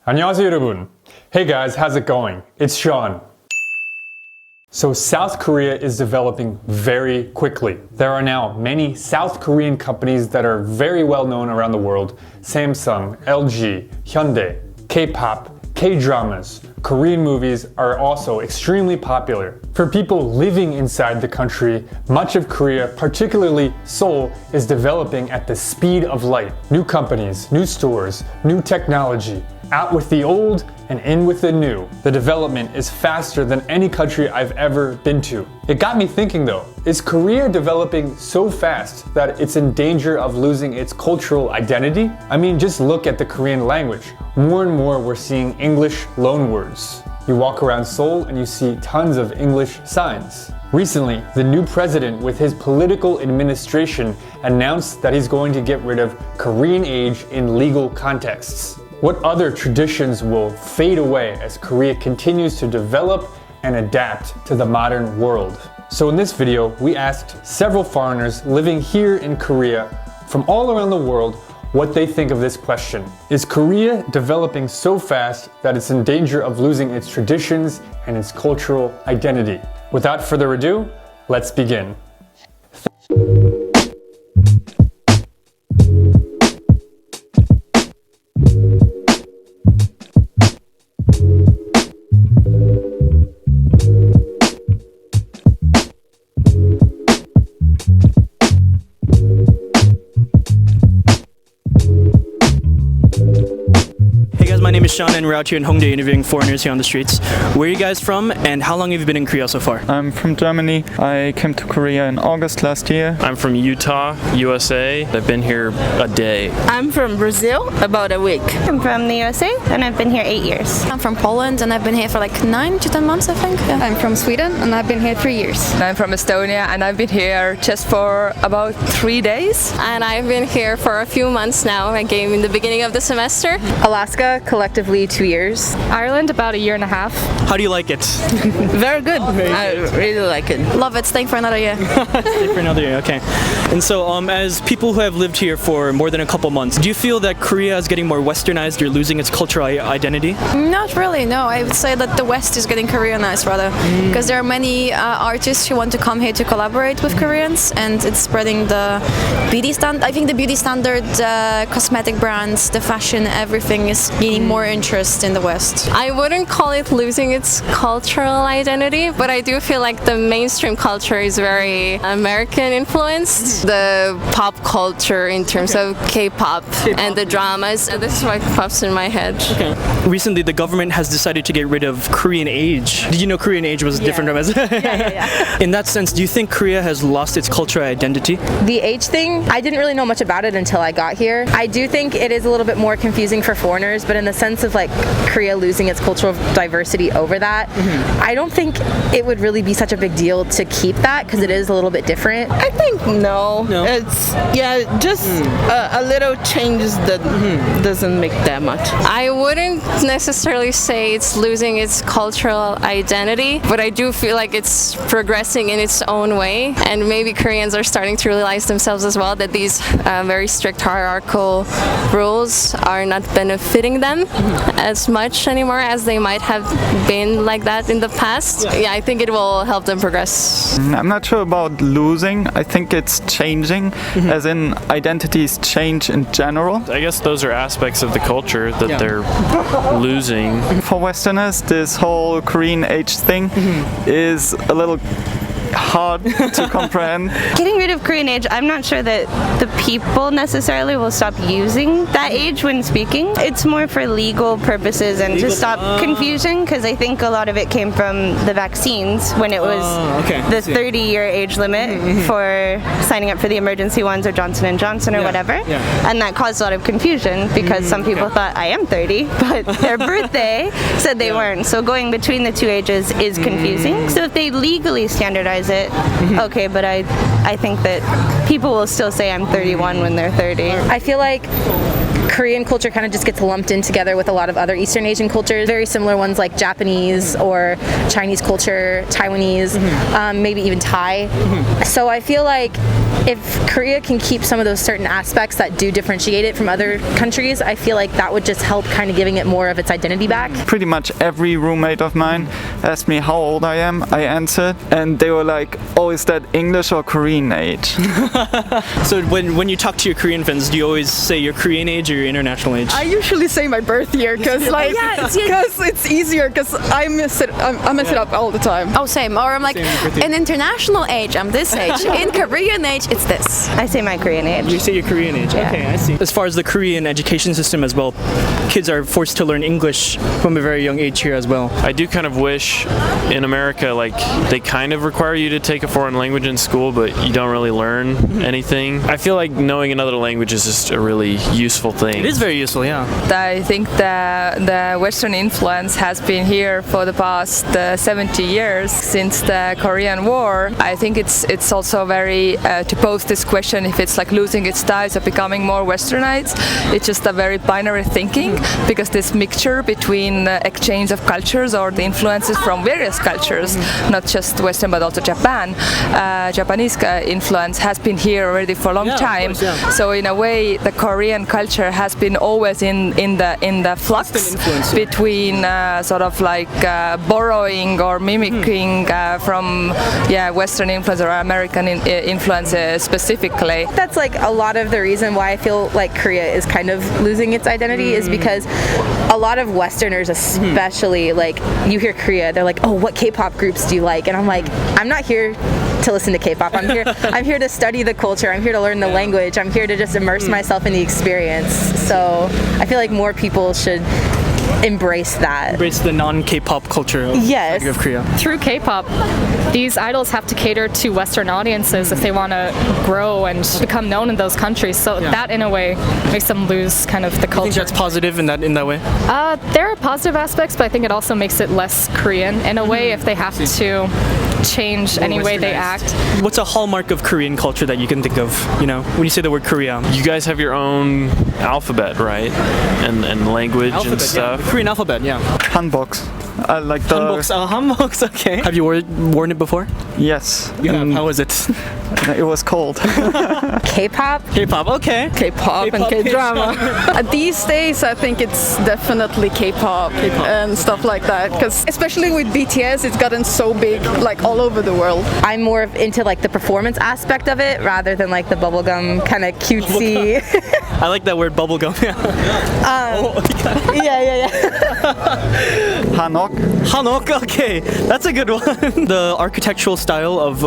안녕하세요 여러분. Hey guys, how's it going? It's Sean. So South Korea is developing very quickly. There are now many South Korean companies that are very well known around the world. Samsung, LG, Hyundai, K-pop, K-dramas, Korean movies are also extremely popular. For people living inside the country, much of Korea, particularly Seoul, is developing at the speed of light. New companies, new stores, new technology, out with the old and in with the new. The development is faster than any country I've ever been to. It got me thinking though, is Korea developing so fast that it's in danger of losing its cultural identity? I mean, just look at the Korean language. More and more we're seeing English loanwords. You walk around Seoul and you see tons of English signs. Recently, the new president with his political administration announced that he's going to get rid of Korean age in legal contexts. What other traditions will fade away as Korea continues to develop and adapt to the modern world? So in this video, we asked several foreigners living here in Korea from all around the world what they think of this question. Is Korea developing so fast that it's in danger of losing its traditions and its cultural identity? Without further ado, let's begin. My name is Sean and we're out here in Hongdae interviewing foreigners here on the streets. Where are you guys from and how long have you been in Korea so far? I'm from Germany. I came to Korea in August last year. I'm from Utah, USA. I've been here a day. I'm from Brazil, about a week. I'm from the USA and I've been here 8 years. I'm from Poland and I've been here for like 9 to 10 months, I think. Yeah. I'm from Sweden and I've been here 3 years. I'm from Estonia and I've been here just for about 3 days. And I've been here for a few months now. I came in the beginning of the semester. Alaska, collectively 2 years. Ireland, about a year and a half. How do you like it? Very good. I really like it. Love it. Staying for another year. Stay for another year, okay. And so as people who have lived here for more than a couple months, do you feel that Korea is getting more westernized or losing its cultural identity? Not really, no. I would say that the West is getting Koreanized rather. Because there are many artists who want to come here to collaborate with Koreans and it's spreading the beauty standard. I think the beauty standard, cosmetic brands, the fashion, everything is gaining more interest in the West. I wouldn't call it losing its cultural identity, but I do feel like the mainstream culture is very American influenced. The pop culture in terms of K-pop and the dramas. This is what pops in my head. Okay. Recently, the government has decided to get rid of Korean age. Did you know Korean age was different? Yeah. In that sense, do you think Korea has lost its cultural identity? The age thing, I didn't really know much about it until I got here. I do think it is a little bit more confusing for foreigners, but in the sense of like Korea losing its cultural diversity over that, I don't think it would really be such a big deal to keep that because it is a little bit different. I think no. It's just a little changes that doesn't make that much. I wouldn't necessarily say it's losing its cultural identity, but I do feel like it's progressing in its own way, and maybe Koreans are starting to realize themselves as well that these very strict hierarchical rules are not benefiting them as much anymore as they might have been like that in the past. Yeah, I think it will help them progress. I'm not sure about losing. I think it's changing, as in identities change in general. I guess those are aspects of the culture that they're losing. For Westerners, this whole Korean age thing is a little hard to comprehend. Getting rid of Korean age, I'm not sure that the people necessarily will stop using that age when speaking. It's more for legal purposes and to stop confusion, because I think a lot of it came from the vaccines when it was the 30-year age limit for signing up for the emergency ones or Johnson & Johnson or whatever. And that caused a lot of confusion because some people thought I am 30, but their birthday said they weren't. So going between the two ages is confusing. So if they legally standardize it, okay, but I think that people will still say I'm 31 when they're 30. I feel like Korean culture kind of just gets lumped in together with a lot of other Eastern Asian cultures, very similar ones like Japanese or Chinese culture, Taiwanese, maybe even Thai. So I feel like if Korea can keep some of those certain aspects that do differentiate it from other countries, I feel like that would just help kind of giving it more of its identity back. Pretty much every roommate of mine asked me how old I am. I answered, and they were like, "Oh, is that English or Korean age?" So when you talk to your Korean friends, do you always say your Korean age or your international age? I usually say my birth year because it's easier because I mess it up all the time. Oh, same. Or I'm like, in international age, I'm this age. In Korean age, it's this. I say my Korean age. You say your Korean age. Yeah. Okay, I see. As far as the Korean education system as well, kids are forced to learn English from a very young age here as well. I do kind of wish in America, like, they kind of require you to take a foreign language in school, but you don't really learn anything. I feel like knowing another language is just a really useful thing. It is very useful, yeah. I think the Western influence has been here for the past 70 years since the Korean War. I think it's also very to pose this question if it's like losing its ties or becoming more westernized. It's just a very binary thinking because this mixture between exchange of cultures or the influences from various cultures, not just Western but also Japan. Japanese influence has been here already for a long time. Of course, yeah. So in a way, the Korean culture has been always in the flux between sort of like borrowing or mimicking from Western influence or American influence specifically. That's like a lot of the reason why I feel like Korea is kind of losing its identity is because a lot of Westerners, especially, like, you hear Korea, they're like, "Oh, what K-pop groups do you like?" And I'm like, I'm not here to listen to K-pop. I'm here to study the culture. I'm here to learn the language. I'm here to just immerse myself in the experience. So I feel like more people should embrace that. Embrace the non-K-pop culture of Korea. Through K-pop, these idols have to cater to Western audiences if they want to grow and become known in those countries. So that, in a way, makes them lose kind of the culture. I think that's positive in that way? There are positive aspects, but I think it also makes it less Korean in a way if they have to change any way they act. What's a hallmark of Korean culture that you can think of, when you say the word Korea? You guys have your own alphabet, right? And language and stuff. The Korean alphabet, yeah. Hanboks. I like the hanboks, okay. Have you worn it before? Yes. You have. How was it? It was cold. K-pop? K-pop, okay. K-pop and K-drama. These days, I think it's definitely K-pop and stuff like that. Because especially with BTS, it's gotten so big, like all over the world. I'm more into like the performance aspect of it rather than like the bubblegum kind of cutesy. I like that word bubblegum. Yeah. Hanok, okay. That's a good one. The architectural style of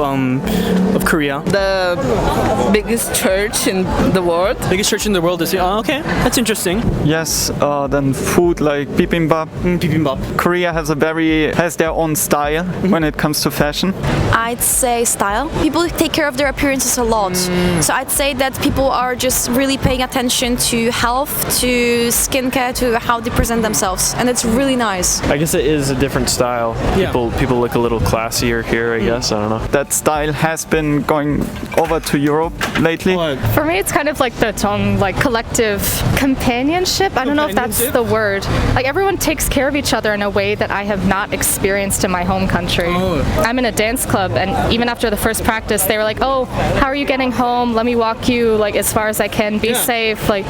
Korea. The biggest church in the world. Biggest church in the world is okay. That's interesting. Yes, then food like bibimbap. Bibimbap. Korea has their own style when it comes to fashion. I'd say style. People take care of their appearances a lot. So I'd say that people are just really paying attention to health, to skincare, to how they present themselves. And it's really nice. I guess it is a different style. Yeah. People look a little classier here, I guess. I don't know. That style has been going over to Europe lately. For me, it's kind of like the like collective companionship. I don't know if that's the word. Like everyone takes care of each other in a way that I have not experienced in my home country. I'm in a dance club, and even after the first practice, they were like, "Oh, how are you getting home? Let me walk you like as far as I can. Be safe." Like,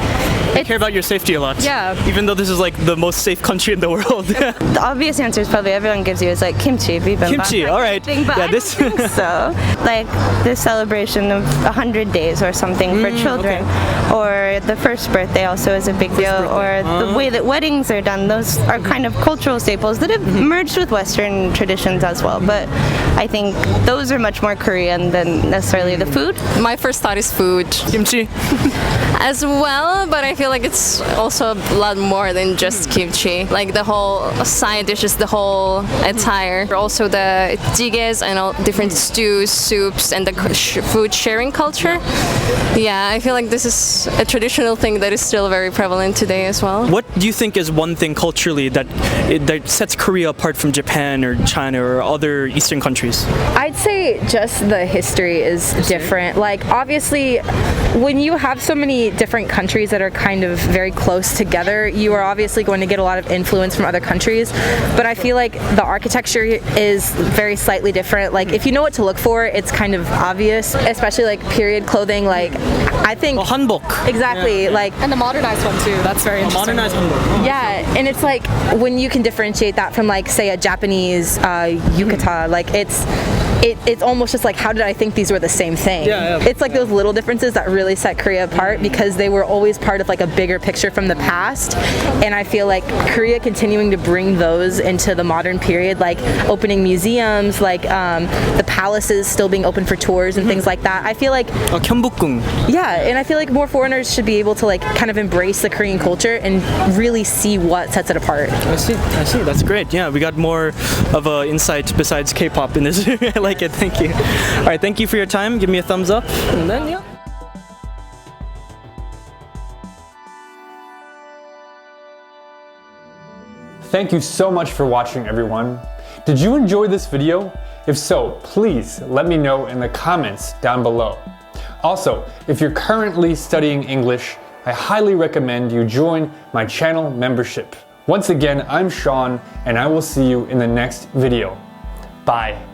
they care about your safety a lot. Yeah. Even though this is like the most safe country in the world. The obvious answer is probably everyone gives you is like kimchi, bibimbap. Kimchi, all right. But yeah, I don't think so. Like this celebration of 100 days or something for children, or the first birthday also is a big deal, or the way that weddings are done. Those are kind of cultural staples that have merged with Western traditions as well. But I think those are much more Korean than necessarily the food. My first thought is food. Kimchi. As well, but I feel like it's also a lot more than just kimchi. Like the whole side dishes, the whole attire. Also the jigaes and all different stews, soups, and the food sharing culture. Yeah, I feel like this is a traditional thing that is still very prevalent today as well. What do you think is one thing culturally that sets Korea apart from Japan or China or other Eastern countries? I'd say just the history is different. Like obviously, when you have so many different countries that are kind kind of very close together. You are obviously going to get a lot of influence from other countries, but I feel like the architecture is very slightly different. Like if you know what to look for, it's kind of obvious, especially like period clothing. Like I think hanbok. Exactly. Like And the modernized one too. That's very interesting. Modernized hanbok. yeah, and it's like when you can differentiate that from like say a Japanese yukata, like it's almost just like, how did I think these were the same thing? It's like those little differences that really set Korea apart because they were always part of like a bigger picture from the past, and I feel like Korea continuing to bring those into the modern period, like opening museums, like the palaces still being open for tours and things like that. I feel like 경복궁. yeah, and I feel like more foreigners should be able to like kind of embrace the Korean culture and really see what sets it apart. I see. That's great. Yeah, we got more of an insight besides K-pop in this. I like it. Thank you. All right, thank you for your time. Give me a thumbs up, and then yeah. Thank you so much for watching, everyone. Did you enjoy this video? If so, please let me know in the comments down below. Also, if you're currently studying English, I highly recommend you join my channel membership. Once again, I'm Sean, and I will see you in the next video. Bye.